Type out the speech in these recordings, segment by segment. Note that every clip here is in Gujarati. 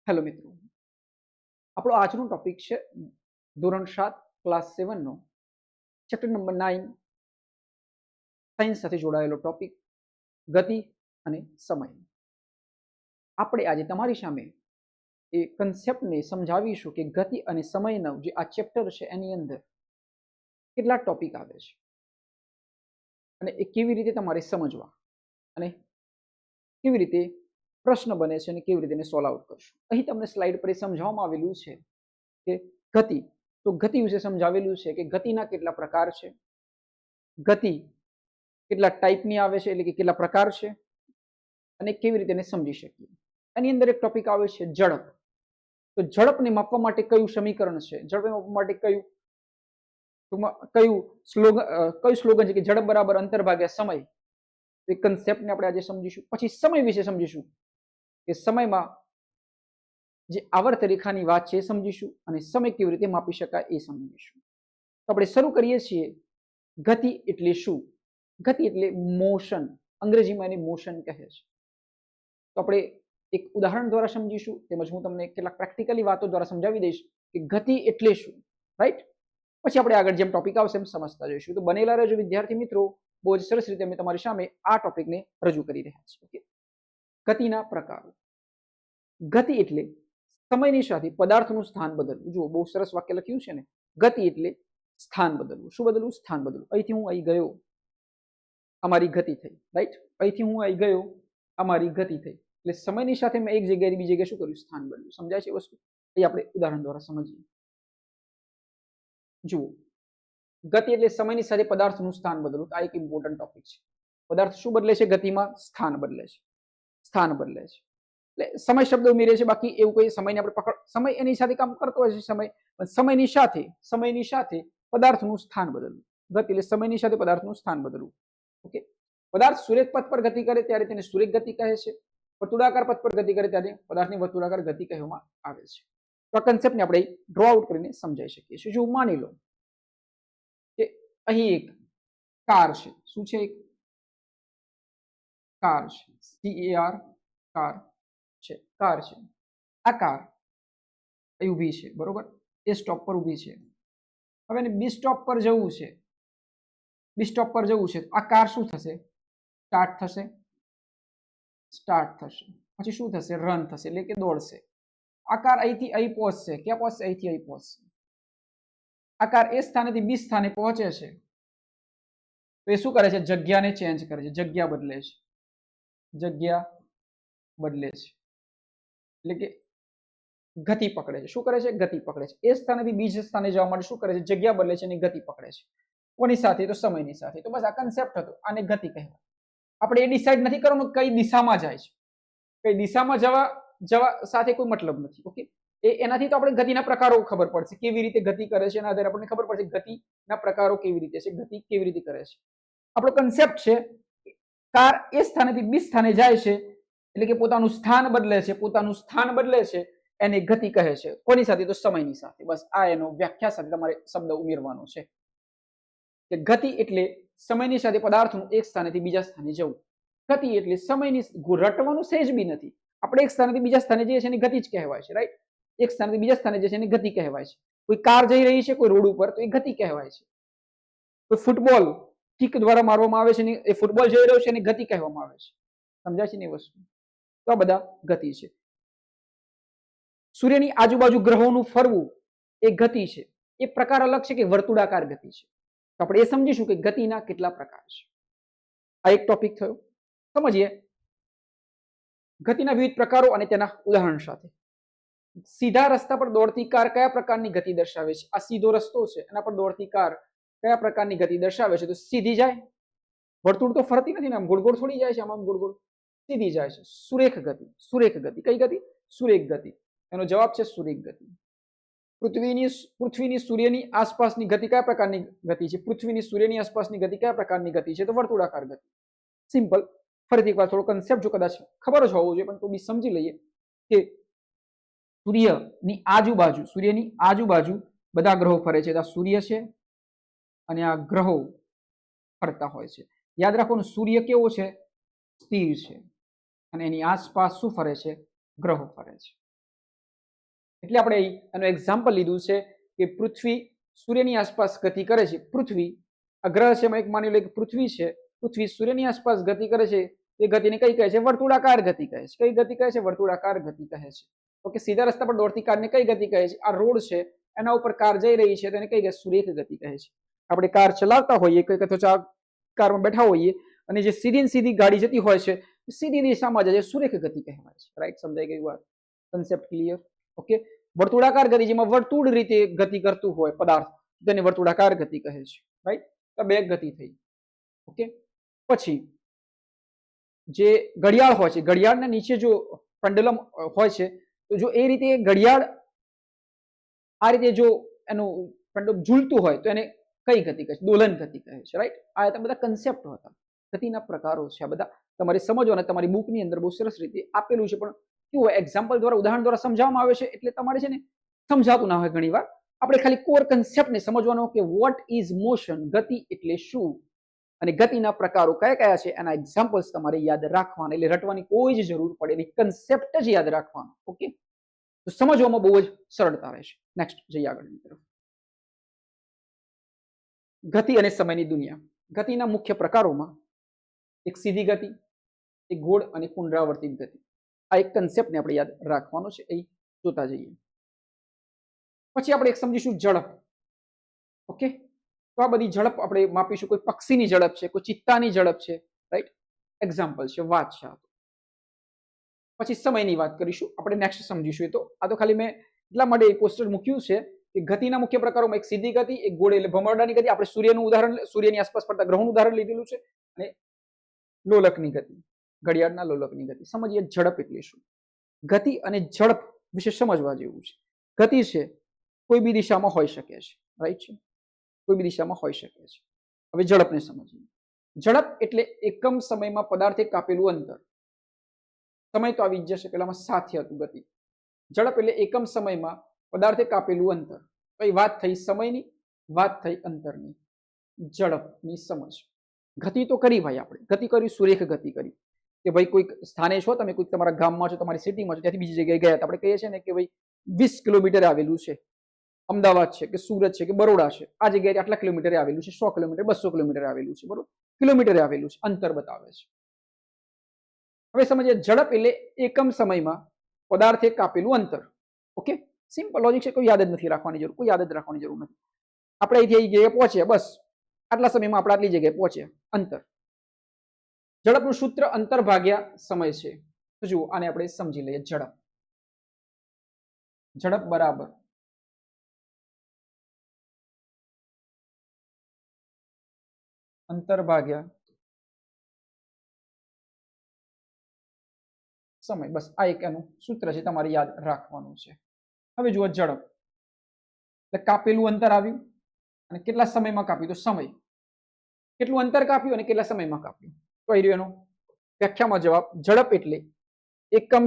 હેલો મિત્રો, આપણો આજનો ટોપિક છે ધોરણ 7 ક્લાસ 7 નો ચેપ્ટર નંબર 9 સાયન્સ સાથે જોડાયેલો ટોપિક ગતિ અને સમય. આપણે આજે તમારી સામે એ કન્સેપ્ટને સમજાવીશું કે ગતિ અને સમયનો જે આ ચેપ્ટર છે એની અંદર કેટલા ટોપિક આવે છે અને એ કેવી રીતે તમારે સમજવા અને કેવી રીતે પ્રશ્ન બને છે અને કેવી રીતે એને સોલ્વ આઉટ કરશું. અહીં તમને સ્લાઇડ પર સમજાવવામાં આવેલું છે કે ગતિ, તો ગતિ વિશે સમજાવેલું છે કે ગતિના કેટલા પ્રકાર છે, ગતિ કેટલા ટાઈપની આવે છે એટલે કે કેટલા પ્રકાર છે અને કેવી રીતે એને સમજી શકીએ. એની અંદર એક ટોપિક આવે છે ઝડપ. તો ઝડપને માપવા માટે કયું સમીકરણ છે, ઝડપને માપવા માટે કયું સ્લોગન છે કે ઝડપ બરાબર અંતર ભાગ્યા સમય. એ કન્સેપ્ટને આપણે આજે સમજીશું. પછી સમય વિશે સમજીશું કે સમયમાં જે આવર્ત રેખાની વાત છે એ સમજીશું અને સમય કેવી રીતે માપી શકાય એ સમજીશું. તો આપણે શરૂ કરીએ છીએ. ગતિ એટલે શું? ગતિ એટલે મોશન, અંગ્રેજીમાં એને મોશન કહે છે. તો આપણે એક ઉદાહરણ દ્વારા સમજીશું, તેમજ હું તમને કેટલાક પ્રેક્ટિકલી વાતો દ્વારા સમજાવી દઈશ કે ગતિ એટલે શું, રાઈટ? પછી આપણે આગળ જેમ ટોપિક આવશે એમ સમજતા જઈશું. તો બનેલા રહેજો વિદ્યાર્થી મિત્રો, બહુ જ સરસ રીતે અમે તમારી સામે આ ટોપિકને રજૂ કરી રહ્યા છીએ. ગતિના પ્રકારો. ગતિ એટલે સમયની સાથે પદાર્થનું સ્થાન બદલવું. જુઓ, બહુ સરસ વાક્ય લખ્યું છે ને, ગતિ એટલે સ્થાન બદલવું. શું બદલવું? સ્થાન બદલવું. અહીંથી હું અહીં ગયો, અમારી ગતિ થઈ, રાઈટ? અહીંથી હું અહીં ગયો, અમારી ગતિ થઈ. એટલે સમયની સાથે મેં એક જગ્યાએ બીજી જગ્યાએ શું કર્યું? સ્થાન બદલ્યું. સમજાય છે વસ્તુ? એ આપણે ઉદાહરણ દ્વારા સમજીએ. જુઓ, ગતિ એટલે સમયની સાથે પદાર્થનું સ્થાન બદલવું. આ એક ઇમ્પોર્ટન્ટ ટોપિક છે. પદાર્થ શું બદલે છે? ગતિમાં સ્થાન બદલે છે. સ્થાન બદલે છે એટલે સમય શબ્દ ઉમેરે છે. બાકી એવું કોઈ સમયને આપણે પકડ, સમય એની સાથે કામ કરતો હોય છે સમય, પણ સમયની સાથે પદાર્થનું સ્થાન બદલવું. ગતિ એટલે સમયની સાથે પદાર્થનું સ્થાન બદલવું. ઓકે. પદાર્થ સુરેખ પથ પર ગતિ કરે ત્યારે તેને સુરેખ ગતિ કહે છે. વર્તુળાકાર પથ પર ગતિ કરે ત્યારે પદાર્થની વર્તુળાકાર ગતિ કહેવામાં આવે છે. તો આ કન્સેપ્ટને આપણે ડ્રો આઉટ કરીને સમજાવી શકીએ છીએ. જો માની લો કે અહીં એક કાર છે. શું છે? એક કાર છે. CAR કાર છે. કાર છે. આ કાર અહીં ઊભી છે, બરોબર? એ સ્ટોપ પર ઊભી છે. હવે એને બી સ્ટોપ પર જવું છે. બી સ્ટોપ પર જવું છે. આ કાર શું થશે? સ્ટાર્ટ થશે. સ્ટાર્ટ થશે. પછી શું થશે? રન થશે, એટલે કે દોડશે. આ કાર અહીંથી અહીં પહોંચશે. ક્યાં પહોંચશે? અહીંથી અહીં પહોંચશે. આ કાર એ સ્થાનેથી બી સ્થાને પહોંચે છે તો એ શું કરે છે? જગ્યાને ચેન્જ કરે છે, જગ્યા બદલે છે. જગ્યા બદલે છે એટલે કે ગતિ પકડે છે. શું કરે છે? ગતિ પકડે છે. એ સ્થાનેથી બીજા સ્થાને જવા માટે શું કરે છે? જગ્યા બદલે છે અને ગતિ પકડે છે. કોની સાથે? તો સમયની સાથે. તો બસ આ કન્સેપ્ટ હતો. આને ગતિ કહેવાય. આપણે એ ડિસાઈડ નથી કરવાનું કઈ દિશામાં જાય છે, કઈ દિશામાં જવા સાથે કોઈ મતલબ નથી. ઓકે. એનાથી તો આપણે ગતિના પ્રકારો ખબર પડશે, કેવી રીતે ગતિ કરે છે. એના આધારે આપણને ખબર પડશે ગતિના પ્રકારો કેવી રીતે છે, ગતિ કેવી રીતે કરે છે. આપણો કન્સેપ્ટ છે કાર એ સ્થાનેથી બી સ્થાને જાય છે એટલે કે પોતાનું સ્થાન બદલે છે. પોતાનું સ્થાન બદલે છે એને ગતિ કહે છે. કોની સાથે? તો સમયની સાથે. બસ આ એનો વ્યાખ્યા સાથે તમારે શબ્દ ઉમેરવાનો છે કે ગતિ એટલે સમયની સાથે પદાર્થનું એક સ્થાનેથી બીજા સ્થાને જવું. ગતિ એટલે સમયની, રટવાનું સહેજ બી નથી. આપણે એક સ્થાનેથી બીજા સ્થાને જઈએ છીએ એની ગતિ જ કહેવાય છે, રાઈટ? એક સ્થાનેથી બીજા સ્થાને જઈએ એની ગતિ કહેવાય છે. કોઈ કાર જઈ રહી છે કોઈ રોડ ઉપર તો એ ગતિ કહેવાય છે. કોઈ ફૂટબોલ કિક દ્વારા મારવામાં આવે છે ને એ ફૂટબોલ જઈ રહ્યો છે એની ગતિ કહેવામાં આવે છે. સમજાય છે ને એ વસ્તુ? તો આ બધા ગતિ છે. સૂર્યની આજુબાજુ ગ્રહોનું ફરવું એ ગતિ છે. એ પ્રકાર અલગ છે કે વર્તુળાકાર ગતિ છે. તો આપણે એ સમજીશું કે ગતિના કેટલા પ્રકાર છે. આ એક ટોપિક થયો. સમજીએ ગતિના વિવિધ પ્રકારો અને તેના ઉદાહરણ સાથે. સીધા રસ્તા પર દોડતી કાર કયા પ્રકારની ગતિ દર્શાવે છે? આ સીધો રસ્તો છે, એના પર દોડતી કાર કયા પ્રકારની ગતિ દર્શાવે છે? તો સીધી જાય. વર્તુળ તો ફરતી નથી ને, આમ ગોળ ગોળ થોડી જાય છે, આમ ગોળ ગોળ સીધી જાય છે. સુરેખ ગતિ. સુરેખ ગતિ. કઈ ગતિ? સુરેખ ગતિ. એનો જવાબ છે સુરેખ ગતિ. પૃથ્વીની સૂર્યની આસપાસની ગતિ કયા પ્રકારની ગતિ છે? પૃથ્વીની સૂર્યની આસપાસની ગતિ કયા પ્રકારની ગતિ છે? તો વર્તુળાકાર ગતિ. સિમ્પલ. ફરીથી એકવાર થોડો કન્સેપ્ટ જો કદાચ ખબર જ હોવું જોઈએ પણ તો બી સમજી લઈએ કે સૂર્યની આજુબાજુ બધા ગ્રહો ફરે છે. આ સૂર્ય છે અને આ ગ્રહો ફરતા હોય છે. યાદ રાખવાનું, સૂર્ય કેવો છે? સ્થિર છે અને એની આસપાસ શું ફરે છે? ગ્રહો ફરે છે. એટલે આપણે એનું એક્ઝામ્પલ લીધું છે કે પૃથ્વી સૂર્યની આસપાસ ગતિ કરે છે. પૃથ્વી આ ગ્રહ છે, એક માની લો કે પૃથ્વી છે, પૃથ્વી સૂર્યની આસપાસ ગતિ કરે છે, એ ગતિને કઈ કહે છે? વર્તુળાકાર ગતિ કહે છે. કઈ ગતિ કહે છે? વર્તુળાકાર ગતિ કહે છે. ઓકે, સીધા રસ્તા પર દોડતી કારને કઈ ગતિ કહે છે? આ રોડ છે, એના ઉપર કાર જઈ રહી છે, તેને કઈ કહે? સુરેખ ગતિ કહે છે. આપણે કાર ચલાવતા હોઈએ કે અથવા કારમાં બેઠા હોઈએ અને જે સીધી ગાડી જતી હોય છે, સીધી દિશામાં જાય, સુરેખ ગતિ કહેવાય છે. રાઈટ, સમજાઈ ગઈ વાત? Concept clear? ઓકે, વર્તુળાકાર ગતિ જેમાં વર્તુળ રીતે ગતિ કરતું હોય પદાર્થ, તેને વર્તુળાકાર ગતિ કહે છે. રાઈટ, તો બે ગતિ થઈ. ઓકે, પછી જે ઘડિયાળ હોય છે, ઘડિયાળના નીચે જો પેન્ડુલમ હોય છે, તો જો એ રીતે ઘડિયાળ આ રીતે જો એનું પેન્ડુલમ ઝૂલતું હોય તો એને કઈ ગતિ કહે છે? દોલન ગતિ કહે છે. રાઈટ, આ બધા કન્સેપ્ટ હતા, ગતિના પ્રકારો છે. આ બધા તમારે સમજવાના. તમારી બુકની અંદર બહુ સરસ રીતે આપેલું છે, પણ કેવું હોય, એક્ઝામ્પલ દ્વારા, ઉદાહરણ દ્વારા સમજાવવામાં આવે છે, એટલે તમારે છે ને સમજાતું ના હોય ઘણી વાર. આપણે ખાલી કોર કન્સેપ્ટને સમજવાનો કે વોટ ઇઝ મોશન, ગતિ એટલે શું, અને ગતિના પ્રકારો કયા કયા છે, એના એક્ઝામ્પલ્સ તમારે યાદ રાખવાના. એટલે રટવાની કોઈ જ જરૂર પડે નહીં, કન્સેપ્ટ જ યાદ રાખવાનો. ઓકે, તો સમજવામાં બહુ જ સરળતા રહેશે. નેક્સ્ટ જઈએ આગળની તરફ. ગતિ અને સમયની દુનિયા. ગતિના મુખ્ય પ્રકારોમાં એક સીધી ગતિ, એક ગોળ અને પુનરાવર્તિત ગતિ. આ એક કન્સેપ્ટને આપણે યાદ રાખવાનો છે, એ જોતા જઈએ. પછી આપણે એક સમજીશું ઝડપ. ઓકે, તો આ બધી ઝડપ આપણે માપીશું. કોઈ પક્ષીની ઝડપ છે, કોઈ ચિત્તાની ઝડપ છે. રાઈટ, એક્ઝામ્પલ છે, વાત છે. પછી સમયની વાત કરીશું આપણે, નેક્સ્ટ સમજીશું. તો આ તો ખાલી મેં એટલા માટે પોસ્ટર મૂક્યું છે કે ગતિના મુખ્ય પ્રકારોમાં એક સીધી ગતિ, એક ગોળ એટલે ભમરડાની ગતિ. આપણે સૂર્યનું ઉદાહરણ, સૂર્યની આસપાસ ફરતા ગ્રહોનું ઉદાહરણ લીધેલું છે, અને લોલકની ગતિ, ઘડિયાળના લોલકની ગતિ. સમજીએ ઝડપ એટલે શું. ગતિ અને ઝડપ વિશે સમજવા જેવું છે. ગતિ છે કોઈ બી દિશામાં હોઈ શકે છે. રાઈટ છે, કોઈ બી દિશામાં હોઈ શકે છે. હવે ઝડપને સમજીએ. ઝડપ એટલે એકમ સમયમાં પદાર્થે કાપેલું અંતર. સમય તો આવી જશે, પેલામાં સાથે હતું ગતિ. ઝડપ એટલે એકમ સમયમાં પદાર્થે કાપેલું અંતર. કઈ વાત થઈ? સમયની, વાત થઈ અંતરની. ઝડપની સમજ. ગતિ તો કરી ભાઈ, આપણે ગતિ કરી, સુરેખ ગતિ કરી કે ભાઈ કોઈક સ્થાને છો તમે, કોઈક તમારા ગામમાં છો, તમારી સિટીમાં છો, ત્યાંથી બીજી જગ્યાએ ગયા. આપણે કહીએ છીએ ને કે ભાઈ 20 કિલોમીટર આવેલું છે, અમદાવાદ છે કે સુરત છે કે બરોડા છે, આ જગ્યાએ આટલા કિલોમીટરે આવેલું છે, 100 કિલોમીટર 200 કિલોમીટર આવેલું છે. બરોબર, કિલોમીટરે આવેલું છે, અંતર બતાવે છે. હવે સમજીએ ઝડપ એટલે એકમ સમયમાં પદાર્થે કાપેલું અંતર. ઓકે, સિમ્પલ લોજિક છે, કોઈ યાદ જ નથી રાખવાની જરૂર, કોઈ યાદ જ રાખવાની જરૂર નથી. આપણે અહીંથી અહીં જગ્યાએ પહોંચ્યા, બસ આટલા સમયમાં આપણે આટલી જગ્યાએ પહોંચ્યા, અંતર. ઝડપનું સૂત્ર અંતર ભાગ્યા સમય છે. તો જુઓ, આને આપણે સમજી લઈએ. ઝડપ બરાબર અંતર ભાગ્યા સમય. બસ આ એક એનું સૂત્ર છે, તમારે યાદ રાખવાનું છે. હવે જુઓ, ઝડપ એટલે કાપેલું અંતર આવ્યું, અને કેટલા સમયમાં કાપ્યું? તો સમય. કેટલું અંતર કાપ્યું અને કેટલા સમયમાં કાપ્યું? તો આવી રહ્યો એનો વ્યાખ્યામાં જવાબ. ઝડપ એટલે એકમ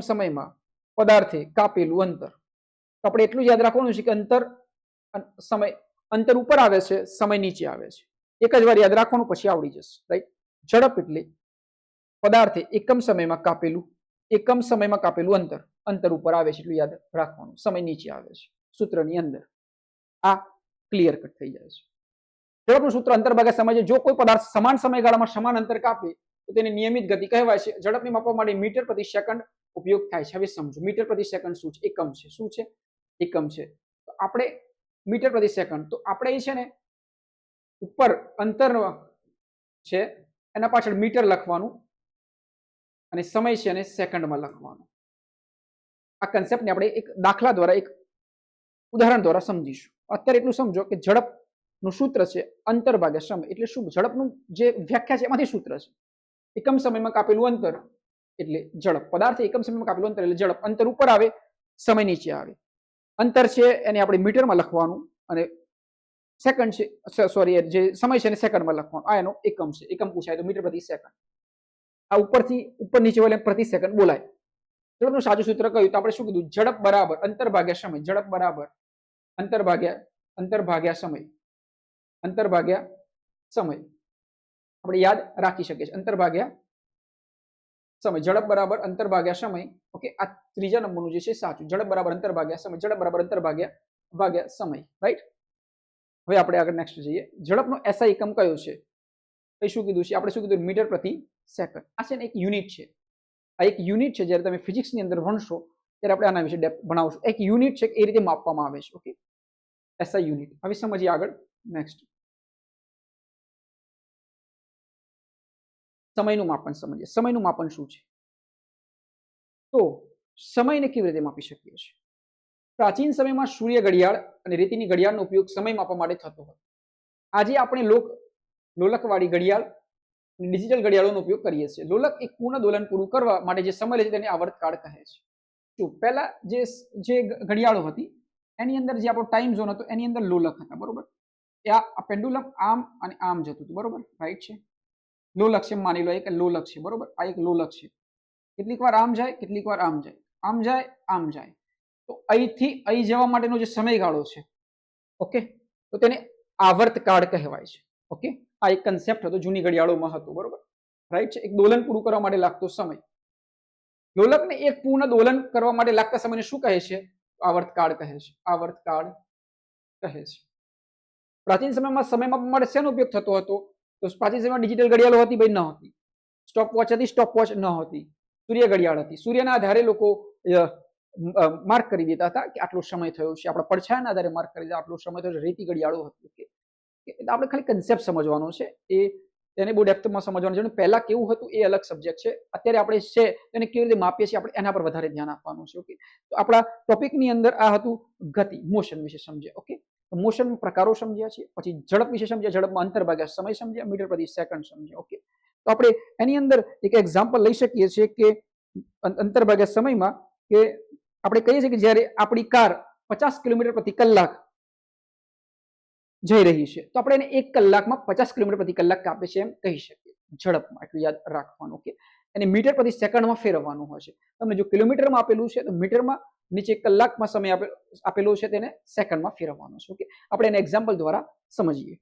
સમયમાં પદાર્થે કાપેલું અંતર. તો આપણે એટલું યાદ રાખવાનું છે કે અંતર ઉપર આવે છે, સમય નીચે આવે છે. એક જ વાર યાદ રાખવાનું, પછી આવડી જશે. રાઈટ, ઝડપ એટલે પદાર્થે એકમ સમયમાં કાપેલું અંતર ઉપર આવે છે, એટલું યાદ રાખવાનું. સમય નીચે આવે છે સૂત્રની અંદર. આ ક્લિયર કટ થઈ જાય છે. ઝડપનું સૂત્ર અંતર ભાગ્યા સમય છે. જો કોઈ પદાર્થ સમાન સમયગાળામાં સમાન અંતર કાપે તો તેને નિયમિત ગતિ કહેવાય છે. ઝડપને માપવા માટે મીટર પ્રતિ સેકન્ડ ઉપયોગ થાય છે. હવે સમજો, મીટર પ્રતિ સેકન્ડ શું છે? એકમ છે. શું છે? એકમ છે. તો આપણે મીટર પ્રતિ સેકન્ડ, તો આપણે એ છે ને ઉપર અંતર છે એના પાછળ મીટર લખવાનું, અને સમય છે એને સેકન્ડમાં લખવાનું. આ કન્સેપ્ટને આપણે એક દાખલા દ્વારા, એક ઉદાહરણ દ્વારા સમજીશું. અત્યારે એટલું સમજો કે ઝડપનું સૂત્ર છે અંતર ભાગ્યા સમય. એટલે શું? ઝડપનું જે વ્યાખ્યા છે એમાંથી સૂત્ર છે. એકમ સમયમાં કાપેલું અંતર એટલે ઝડપ. પદાર્થ એકમ સમયમાં કાપેલું અંતર એટલે ઝડપ. અંતર ઉપર આવે, સમય નીચે આવે. અંતર છે એને આપણે મીટરમાં લખવાનું, અને સેકન્ડ છે, સોરી, જે સમય છે એને સેકન્ડમાં લખવાનું. આ એનો એકમ છે. એકમ પૂછાય તો મીટર પ્રતિ સેકન્ડ. આ ઉપરથી ઉપર નીચે વળે પ્રતિ સેકન્ડ બોલાય. ઝડપનું સાચું સૂત્ર કહ્યું તો આપણે શું કીધું? ઝડપ બરાબર અંતર ભાગ્યા સમય. ઝડપ બરાબર અંતર ભાગ્યા સમય. અંતર ભાગ્યા સમય આપણે યાદ રાખી શકીએ છીએ. અંતર ભાગ્યા સમય. ઝડપ બરાબર અંતર ભાગ્યા સમય. ઓકે, આ ત્રીજા નંબરનું જે છે સાચું. ઝડપ બરાબર અંતર ભાગ્યા સમય, ઝડપ બરાબર અંતર ભાગ્યા સમય, રાઈટ. હવે આપણે આગળ નેક્સ્ટ જઈએ. ઝડપનો એસઆઈ એકમ કયો છે? એ શું કીધું છે? આપણે શું કીધું? મીટર પ્રતિ સેકન્ડ. આ છે ને એક યુનિટ છે. આ એક યુનિટ છે. જ્યારે તમે ફિઝિક્સની અંદર ભણશો ત્યારે આપણે આના વિશે ડેપ્થ ભણાવશું. એક યુનિટ છે, એ રીતે માપવામાં આવે છે. Okay, SI unit. હવે સમજીએ આગળ નેક્સ્ટ. સમયનું માપન સમજીએ. સમયનું માપન શું છે? તો સમયને કેવી રીતે માપી શકીએ છીએ? પ્રાચીન સમયમાં સૂર્ય ઘડિયાળ અને રેતીની ઘડિયાળનો ઉપયોગ સમય માપવા માટે થતો હતો. આજે આપણે લોલકવાળી ઘડિયાળ ડિજિટલ ઘડિયાળોનો ઉપયોગ કરીએ છીએ. લોલક એક પૂર્ણ દોલન પૂરું કરવા માટે જે સમય લે છે તેને આવર્તકાળ કહે છે. જો પહેલા જે ઘડિયાળો હતી એની અંદર જે આપણો ટાઈમ ઝોન હતો એની અંદર લોલક હતા, બરોબર. આ પેન્ડુલમ આમ અને આમ જતું હતું, બરોબર, રાઈટ છે. લોલક છે, માની લો એક લોલક છે, બરોબર. આ એક લોલક છે. કેટલીક વાર આમ જાય, કેટલીક વાર આમ જાય, આમ જાય, આમ જાય. તો અહીંથી અહીં જવા માટેનો જે સમયગાળો છે, ઓકે, તો તેને આવર્તકાળ કહેવાય છે. ઓકે, આ એક કન્સેપ્ટ હતો, જૂની ઘડિયાળોમાં હતો, બરોબર, રાઈટ છે. એક દોલન પૂરું કરવા માટે લાગતો સમય. લોલકને એક પૂર્ણ દોલન કરવા માટે લાગતા સમયને શું કહે છે? આવર્તકાળ કહે છે. આવર્તકાળ કહે છે. પ્રાચીન સમયમાં સમય માપવા માટે શેનો ઉપયોગ થતો હતો? તો પ્રાચીન સમયમાં ડિજિટલ ઘડિયાળો હતી? ભાઈ ન હતી. સ્ટોપ વોચ હતી? સ્ટોપ વોચ ન હતી. સૂર્ય ઘડિયાળ હતી. સૂર્યના આધારે લોકો માર્ક કરી દેતા હતા કે આટલો સમય થયો છે. આપણા પડછાયાના આધારે માર્ક કરી દેતા આટલો સમય થયો છે. રેતી ઘડિયાળો હતી. આપણે ખાલી કન્સેપ્ટ સમજવાનો છે, એને બહુ ડેપ્થમાં સમજવાનું છે. પહેલા કેવું હતું એ અલગ સબ્જેક્ટ છે. અત્યારે આપણે છે એને કેવી રીતે માપીએ છીએ આપણે એના પર વધારે ધ્યાન આપવાનું છે. ઓકે, તો આપણા ટોપિકની અંદર આ હતું ગતિ, મોશન વિશે સમજ્યા. ઓકે, મોશન પ્રકારો સમજ્યા છીએ, પછી ઝડપ વિશે સમજ્યા, ઝડપમાં અંતર ભાગ્યા સમય સમજ્યા, મીટર પ્રતિ સેકન્ડ સમજ્યા. ઓકે, તો આપણે એની અંદર એક એક્ઝામ્પલ લઈ શકીએ છીએ કે અંતર ભાગ્યા સમયમાં કે આપણે કહીએ છીએ કે જ્યારે આપણી કાર 50 કિલોમીટર પ્રતિ કલાક જઈ રહી છે તો આપણે એને 1 કલાકમાં 50 કિલોમીટર પ્રતિ કલાક કાપે છે એમ કહી શકીએ. ઝડપમાં એટલું યાદ રાખવાનું. ઓકે, એને મીટર પ્રતિ સેકન્ડમાં ફેરવવાનું હોય છે. તમને જો કિલોમીટરમાં આપેલું છે તો મીટરમાં, નીચે કલાકમાં સમય આપેલો છે તેને સેકન્ડમાં ફેરવવાનો છે. ઓકે, આપણે એને એક્ઝામ્પલ દ્વારા સમજીએ.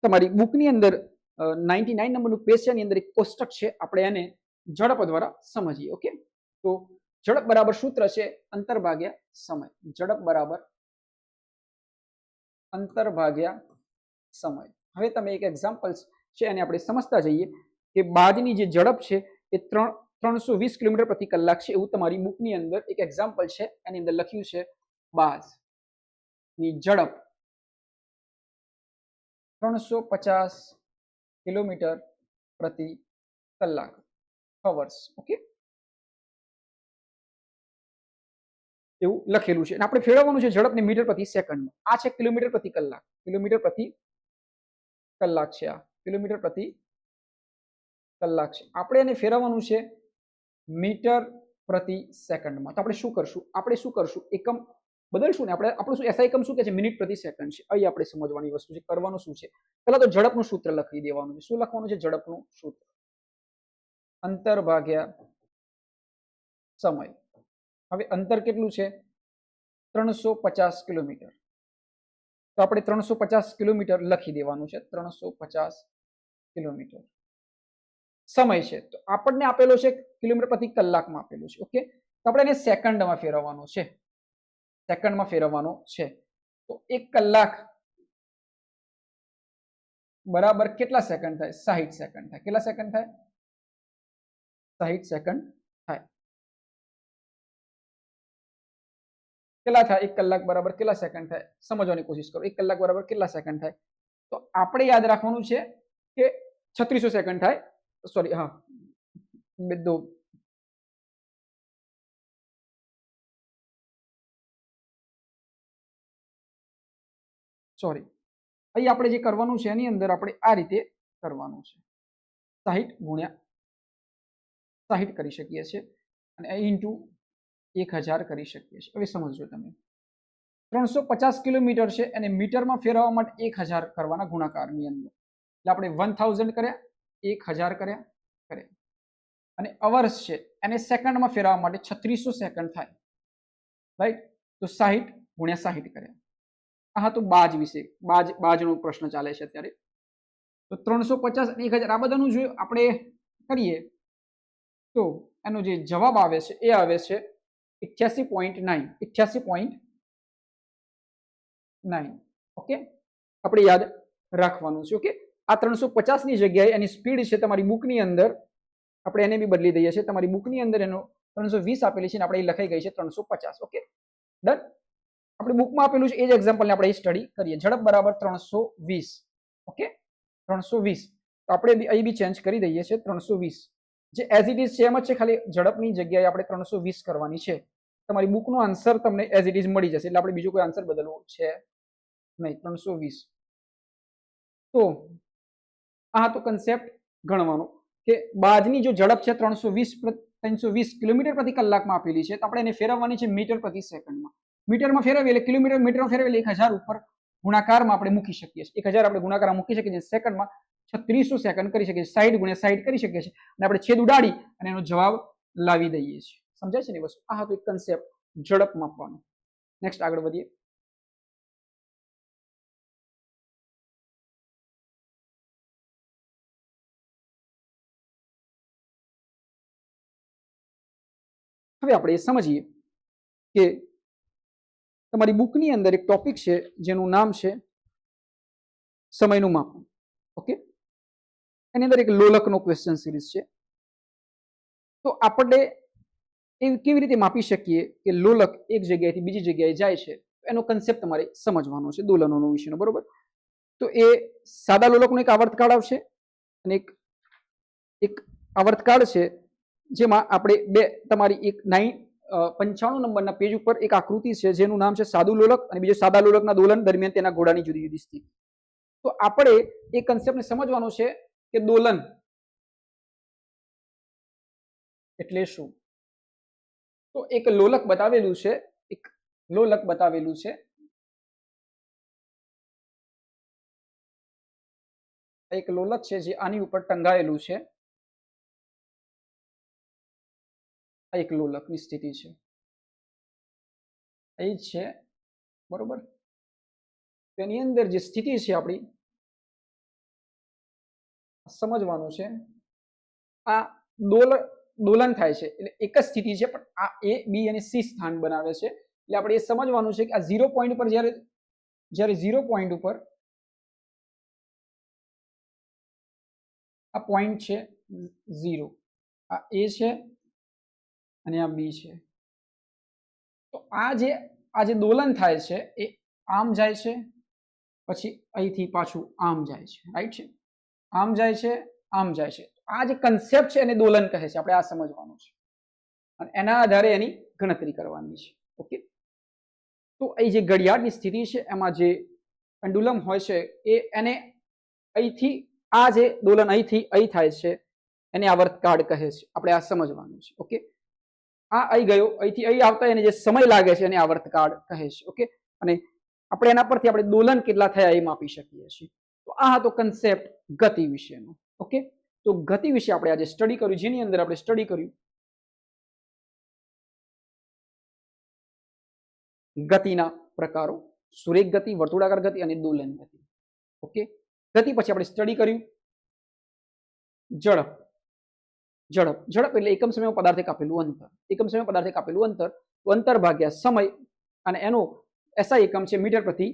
તમારી બુકની અંદર 99 નંબરનું પેજ છે, એની અંદર એક કોષ્ટક છે, આપણે એને ઝડપ દ્વારા સમજીએ. ઓકે, તો ઝડપ બરાબર સૂત્ર છે અંતર ભાગ્યા સમય. ઝડપ બરાબર અંતર ભાગ્યા સમય. હવે તમે એક એક્ઝામ્પલ છે એને આપણે સમજતા જઈએ કે બાજની જે ઝડપ છે એ 320 કિલોમીટર પ્રતિ કલાક છે એવું તમારી બુકની અંદર એક એક્ઝામ્પલ છે, એની અંદર લખ્યું છે બાજની ઝડપ 350 કિલોમીટર પ્રતિ કલાક, અવર્સ. ઓકે, એવું લખેલું છે. આપણે ફેરવવાનું છે ઝડપને મીટર પ્રતિ સેકન્ડમાં. આ છે કિલોમીટર પ્રતિ કલાક. કિલોમીટર પ્રતિ કલાક છે. આ કિલોમીટર પ્રતિ કલાક છે. આપણે એને ફેરવવાનું છે મીટર પ્રતિ સેકન્ડમાં. તો આપણે શું કરશું? એકમ બદલશું ને. આપણું શું એસઆઈ એકમ શું કે છે? મિનિટ પ્રતિ સેકન્ડ છે. અહીં આપણે સમજવાની વસ્તુ છે. કરવાનું શું છે? પહેલા તો ઝડપનું સૂત્ર લખી દેવાનું છે. શું લખવાનું છે? ઝડપનું સૂત્ર અંતર ભાગ્યા સમય. હવે અંતર કેટલું છે? 350 કિલોમીટર. તો આપણે 350 કિલોમીટર લખી દેવાનું છે. 350 કિલોમીટર. સમય છે તો આપણને આપેલો છે કિલોમીટર પ્રતિ કલાકમાં આપેલું છે. ઓકે, તો આપણે એને સેકન્ડમાં ફેરવવાનું છે. સેકન્ડમાં ફેરવવાનો છે. તો 1 કલાક બરાબર કેટલા સેકન્ડ થાય? 60 સેકન્ડ થાય. કેટલા સેકન્ડ થાય? 60 સેકન્ડ થાય. કેટલા થાય? 1 કલાક બરાબર કેટલા સેકન્ડ થાય? સમજવાની કોશિશ કરો. 1 કલાક બરાબર કેટલા સેકન્ડ થાય? તો આપણે યાદ રાખવાનું છે કે 3600 સેકન્ડ થાય. સોરી, હા, સોરી, અહીં આપણે જે કરવાનું છે એની અંદર આપણે આ રીતે કરવાનું છે. 60 ગુણ્યા 60 કરી શકીએ છીએ અને ઇન્ટુ 1000 કરી શકીએ છીએ. હવે સમજજો તમે. 350 કિલોમીટર છે અને મીટરમાં ફેરવવા માટે 1000 કરવાના ગુણાકારની અંદર. એટલે આપણે 1000 કર્યા, 1000 કર્યા અને અવર્સ છે એને સેકન્ડમાં ફેરવવા માટે 3600 સેકન્ડ થાય, રાઈટ. તો 60 ગુણ્યા 60 કર્યા. હા તો બાજ વિશે બાજનો પ્રશ્ન ચાલે છે અત્યારે. તો 350 અને 1000 આ બધાનું જો આપણે કરીએ તો એનો જે જવાબ આવે છે એ આવે છે 88.9. ઓકે, આપણે યાદ રાખવાનું છે. ઓકે, આ 350 ની જગ્યાએ એની સ્પીડ છે તમારી બુકની અંદર આપણે એને બી બદલી દઈએ છીએ. તમારી બુકની અંદર એનો 320 આપેલી છે ને આપણે લખાઈ ગઈ છે 350. Okay done. આપણે બુકમાં આપેલું છે એ જ એક્ઝામ્પલને આપણે સ્ટડી કરીએ. ઝડપ બરાબર 320. ઓકે 320. તો આપણે અહીં બી ચેન્જ કરી દઈએ છીએ 320. જે એઝ ઇટ ઇઝ છે એમ જ છે, ખાલી ઝડપની જગ્યાએ આપણે 320 કરવાની છે. તમારી બુકનો આન્સર તમને એઝ ઇટ ઇઝ મળી જશે, એટલે આપણે બીજો કોઈ આન્સર બદલવો છે નહીં. 320. તો આ તો કન્સેપ્ટ ગણવાનો કે બાજની જો ઝડપ છે 320 કિલોમીટર પ્રતિ કલાકમાં આપેલી છે, તો આપણે એને ફેરવવાની છે મીટર પ્રતિ સેકન્ડમાં. મીટરમાં ફેરવીએ એટલે કિલોમીટર, મીટરમાં ફેરવીએ એટલે 1000 ઉપર ગુણાકારમાં આપણે મૂકી શકીએ છીએ. 1000 આપણે ગુણાકારમાં મૂકી શકીએ છીએ. સેકન્ડમાં 3600 સેકન્ડ કરી શકીએ છીએ. 60 ગુણ્યા 60 કરી શકીએ છીએ અને આપણે છેદ ઉડાડી અને એનો જવાબ લાવી દઈએ છીએ. સમજાય છે ને વસ્તુ? આ હતો એક કન્સેપ્ટ ઝડપ માપવાનો. નેક્સ્ટ આગળ વધીએ. હવે આપણે સમજીએ કે તમારી બુકની અંદર એક ટોપિક છે જેનું નામ છે સમયનું માપન. ઓકે, એની અંદર એક લોલકનો ક્વેશ્ચન સિરીઝ છે. તો આપણે એ કેવી રીતે માપી શકીએ કે લોલક એક જગ્યાએથી બીજી જગ્યાએ જાય છે, એનો કન્સેપ્ટ તમારે સમજવાનો છે દોલનોનો વિષયનો. બરોબર? તો એ સાદા લોલકનો એક આવર્તકાળ આવશે અને એક આવર્તકાળ છે જેમાં આપણે બે તમારી એક 95 નંબરના પેજ ઉપર એક આકૃતિ છે જેનું નામ છે સાદું લોલક અને બીજો સાદા લોલકના દોલન દરમિયાન તેના ઘોડાની જુદી જુદી સ્થિતિ. તો આપણે એ કન્સેપ્ટને સમજવાનો છે કે દોલન એટલે શું. તો એક લોલક બતાવેલું છે, એક લોલક બતાવેલું છે. એક લોલક છે જે આની ઉપર ટંગાયેલું છે. એક લોલકની સ્થિતિ છે એ છે. બરોબર? તેની અંદર જે સ્થિતિ છે આપણી સમજવાનું છે. આ દોલન થાય છે એટલે એક જ સ્થિતિ છે, પણ આ A, B અને C સ્થાન બનાવે છે. એટલે આપણે એ સમજવાનું છે કે આ 0 પોઈન્ટ પર જ્યારે 0 પોઈન્ટ ઉપર આ પોઈન્ટ છે 0, આ A છે અને આ B છે. તો આ જે દોલન થાય છે એ આમ જાય છે, પછી અહીંથી પાછું આમ જાય છે. રાઈટ છે? આમ જાય છે, આમ જાય છે. આ જે કન્સેપ્ટ છે એને દોલન કહે છે. આપણે આ સમજવાનું છે અને એના આધારે એની ગણતરી કરવાની છે. ઓકે, તો એ જે ઘડિયાળની સ્થિતિ છે એમાં જે પેન્ડુલમ હોય છે એને અહીંથી આ જે દોલન અહીંથી અહીં થાય છે એને આવર્તકાળ કહે છે. આપણે આ સમજવાનું છે. ઓકે, આ અહીં ગયો, અહીંથી અહીં આવતા એને જે સમય લાગે છે એને આવર્તકાળ કહે છે. ઓકે, અને આપણે એના પરથી આપણે દોલન કેટલા થયા એ માપી શકીએ છીએ. તો આ હતો કન્સેપ્ટ ગતિ વિશેનો. ઓકે, તો ગતિ વિશે આપણે આજે સ્ટડી કર્યું, જેની અંદર આપણે સ્ટડી કર્યું ગતિના પ્રકારો, સુરેખ ગતિ, વર્તુળાકાર ગતિ અને દોલન ગતિ. ઓકે, ગતિ પછી આપણે સ્ટડી કર્યું ઝડપ. ઝડપ એટલે એકમ સમયમાં પદાર્થે કાપેલું અંતર. એકમ સમયમાં પદાર્થે કાપેલું અંતર, અંતર ભાગ્યા સમય અને એનો એસઆઈ એકમ છે મીટર પ્રતિ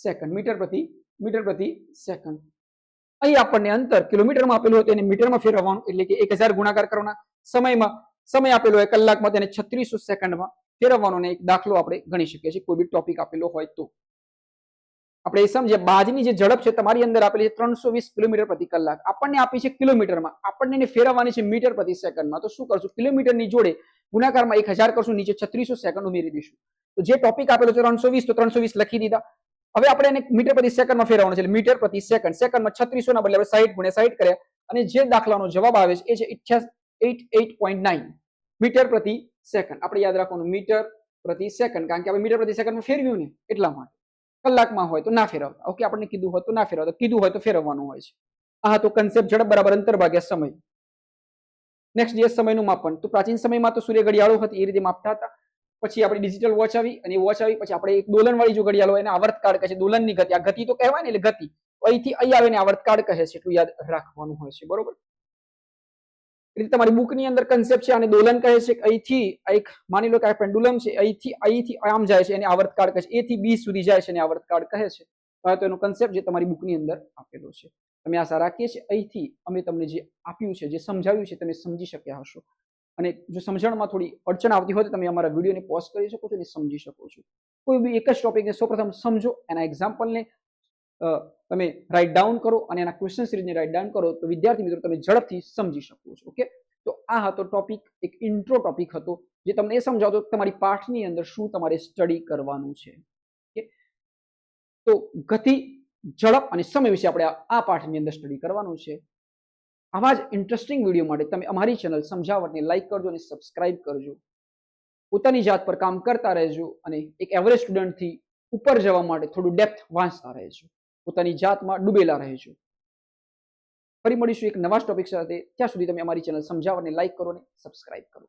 સેકન્ડ. મીટર પ્રતિ સેકન્ડ. અહીં આપણને અંતર કિલોમીટરમાં આપેલું હોય તેને મીટરમાં ફેરવવાનું, એટલે કે 1000 ગુણાકાર કરવાના. સમય આપેલો હોય કલાકમાં, તેને 3600 સેકન્ડમાં ફેરવવાનો અને એક દાખલો આપણે ગણી શકીએ છીએ કોઈ બી ટોપિક આપેલો હોય તો. આપણે એ સમજીએ બાજની જે ઝડપ છે તમારી અંદર આપેલી છે 320 કિલોમીટર પ્રતિ કલાક. આપણને આપી છે કિલોમીટરમાં, આપણને એને ફેરવવાની છે મીટર પ્રતિ સેકન્ડમાં. તો શું કરશું? કિલોમીટરની જોડે ગુણાકારમાં 1000 કરશું, નીચે 3600 સેકન્ડ ઉમેરી દઈશું. તો જે ટોપિક આપેલો છે 320, તો 320 લખી દીધા. હવે આપણે એને મીટર પ્રતિ સેકન્ડમાં ફેરવવાનું છે, એટલે મીટર પ્રતિ સેકન્ડ. સેકન્ડમાં 3600 ના બદલે આપણે 60 ગુણ્યા 60 કર્યા અને જે દાખલાનો જવાબ આવે છે એ છે 88.9 મીટર પ્રતિ સેકન્ડ. આપણે યાદ રાખવાનું મીટર પ્રતિ સેકન્ડ, કારણ કે આપણે મીટર પ્રતિ સેકન્ડમાં ફેરવ્યું ને એટલા માટે. કલાકમાં હોય તો ના ફેરવતા. ઓકે, આપણને કીધું હોય તો ના ફેરવતા, કીધું હોય તો ફેરવવાનું હોય છે. આ તો કન્સેપ્ટ ઝડપ બરાબર અંતર ભાગ્યા સમય. નેક્સ્ટ જે સમયનું માપન, તો પ્રાચીન સમયમાં તો સૂર્ય ઘડિયાળો હતી એ રીતે માપતા હતા. પછી આપણી ડિજિટલ વોચ આવી અને એ વોચ આવી પછી આપણે એક દોલનવાળી જો ઘડિયાળ હોય એને આવર્તકાળ કહે છે. દોલનની ગતિ, આ ગતિ તો કહેવાય ને, એટલે ગતિ અહીંથી અહીં આવીને આવર્તકાળ કહે છે. એટલું યાદ રાખવાનું હોય છે, બરોબર. એટલે તમારી બુકની અંદર કન્સેપ્ટ છે, અને દોલન કહે છે. અહીંથી એક માની લો કે આ પેન્ડુલમ છે, અહીંથી આમ જાય છે એને આવર્તકાળ કહે છે. A થી B સુધી જાય છે એને આવર્તકાળ કહે છે. તો એનો કન્સેપ્ટ જે તમારી બુકની અંદર આપેલો છે. તમે આશા રાખીએ છીએ અહીંથી અમે તમને જે આપ્યું છે, જે સમજાવ્યું છે, તમે સમજી શક્યા હશો. અને જો સમજણમાં થોડી અડચણ આવતી હોય તો તમે અમારા વિડીયોને પોઝ કરી શકો છો અને સમજી શકો છો. કોઈ બી એક જ ટોપિકને સૌપ્રથમ સમજો, એના એક્ઝામ્પલને તમે રાઇટ ડાઉન કરો અને એના ક્વેશ્ચન સિરીઝને રાઇટ ડાઉન કરો તો વિદ્યાર્થી મિત્રો તમે ઝડપથી સમજી શકો છો. ઓકે, તો આ હતો ટોપિક, એક ઇન્ટ્રો ટોપિક હતો જે તમને એ સમજાવતો તમારી પાઠની અંદર શું તમારે સ્ટડી કરવાનું છે. ઓકે, તો ગતિ, ઝડપ અને સમય વિશે આપણે આ પાઠની અંદર સ્ટડી કરવાનું છે. આવા જ ઇન્ટરેસ્ટિંગ વિડીયો માટે તમે અમારી ચેનલ સમજાવટને લાઈક કરજો અને સબસ્ક્રાઇબ કરજો. પોતાની જાત પર કામ કરતા રહેજો અને એક એવરેજ સ્ટુડન્ટથી ઉપર જવા માટે થોડું ડેપ્થ વાંચતા રહેજો. પોતાની જાતમાં ડૂબેલા રહેજો. ફરી મળીશું એક નવા ટોપિક સાથે. ત્યાં સુધી તમે અમારી ચેનલ સમજાવટને લાઈક કરો અને સબસ્ક્રાઇબ કરો.